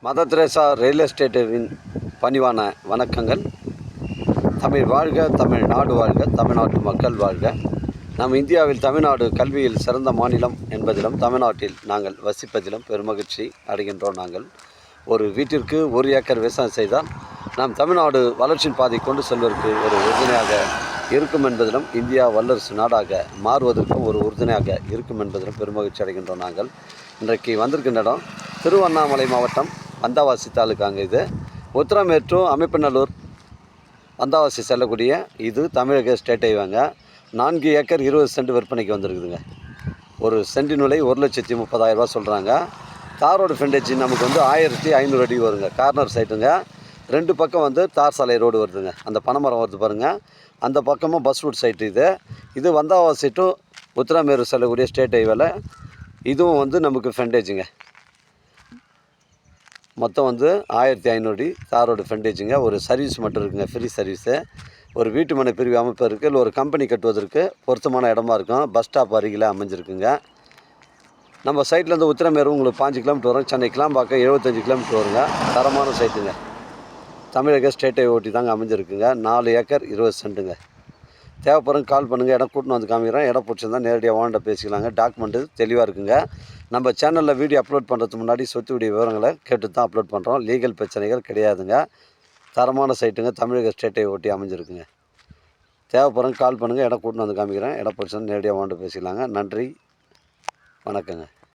Mother Teresa real எஸ்டேட்டின் பணிவான வணக்கங்கள். தமிழ் வாழ்க, தமிழ்நாடு வாழ்க, தமிழ்நாட்டு மக்கள் வாழ்க. நம் இந்தியாவில் தமிழ்நாடு கல்வியில் சிறந்த மாநிலம் என்பதிலும் தமிழ்நாட்டில் நாங்கள் வசிப்பதிலும் பெருமகிழ்ச்சி அடைகின்றோம். நாங்கள் ஒரு வீட்டிற்கு 1 ஏக்கர் விவசாயம் செய்தால் நாம் தமிழ்நாடு வளர்ச்சியின் பாதை கொண்டு செல்வதற்கு ஒரு உறுதுணையாக இருக்கும் என்பதிலும் இந்தியா வல்லரசு நாடாக மாறுவதற்கும் ஒரு உறுதுணையாக இருக்கும் என்பதிலும் பெருமகிழ்ச்சி அடைகின்றோம். நாங்கள் இன்றைக்கு வந்திருக்கின்ற இடம் திருவண்ணாமலை மாவட்டம் வந்தாவாசி தாலுக்காங்க. இது உத்திரமேட்டூர் அமைப்பநல்லூர் வந்தாவாசி செல்லக்கூடிய இது தமிழக ஸ்டேட் ஹைவேங்க. 4 ஏக்கர் 20 சென்ட் விற்பனைக்கு வந்திருக்குதுங்க. ஒரு சென்டின் விலை 1,30,30,000 ரூபா சொல்கிறாங்க. தார் ரோடு ஃப்ரண்டேஜ் நமக்கு 1500 அடி வருங்க. கார்னர் சைட்டுங்க. 2 பக்கம் தார் சாலை ரோடு வருதுங்க. அந்த பனைமரம் வருது பாருங்கள். அந்த பக்கமும் பஸ் ரூட் சைட்டு இது வந்தாவாசி டு உத்திரமேரூர் செல்லக்கூடிய ஸ்டேட் ஹைவேல இதுவும் நமக்கு ஃப்ரண்டேஜுங்க. மொத்தம் 1500 அடி தார் ரோடு ஃப்ரண்டேஜுங்க. ஒரு சர்வீஸ் மட்டும் இருக்குங்க, ஃப்ரீ சர்வீஸு. ஒரு வீட்டு மனை பிரிவு அமைப்பதற்கு இல்லை ஒரு கம்பெனி கட்டுவதற்கு பொருத்தமான இடமா இருக்கும். பஸ் ஸ்டாப் அருகில் அமைஞ்சிருக்குங்க. நம்ம சைட்லேருந்து உத்திரமேரூர் உங்களுக்கு 5 கிலோமீட்டர் வரும். சென்னை கிளாம்பாக்கம் 75 கிலோமீட்டர் வருங்க. தரமான சைட்டுங்க. தமிழக ஸ்டேட் ஹைவே ஓட்டி தாங்க அமைஞ்சிருக்குங்க. 4 ஏக்கர் 20 சென்ட்டுங்க. தேவைப்படுறவங்க கால் பண்ணுங்கள். இடம் கூட்டின்னு வந்து காமிக்கிறேன். இடம் பிடிச்சிருந்தா நேரடியாக ஓனர்கிட்ட பேசிக்கலாங்க. டாக்குமெண்ட்டு தெளிவாக இருக்குங்க. நம்ம சேனலில் வீடியோ அப்லோட் பண்ணுறதுக்கு முன்னாடி சொத்துடைய விவரங்களை கேட்டு தான் அப்லோட் பண்ணுறோம். லீகல் பிரச்சனைகள் கிடையாதுங்க. தரமான சைட்டுங்க. தமிழக ஸ்டேட் ஹைவே ஓட்டி அமைஞ்சிருக்குங்க. தேவைப்படுறவங்க கால் பண்ணுங்கள். இடம் கூட்டின்னு வந்து காமிக்கிறேன். இடம் பிடிச்சிருந்தா நேரடியாக ஓனர்கிட்ட பேசிக்கலாங்க. நன்றி, வணக்கங்க.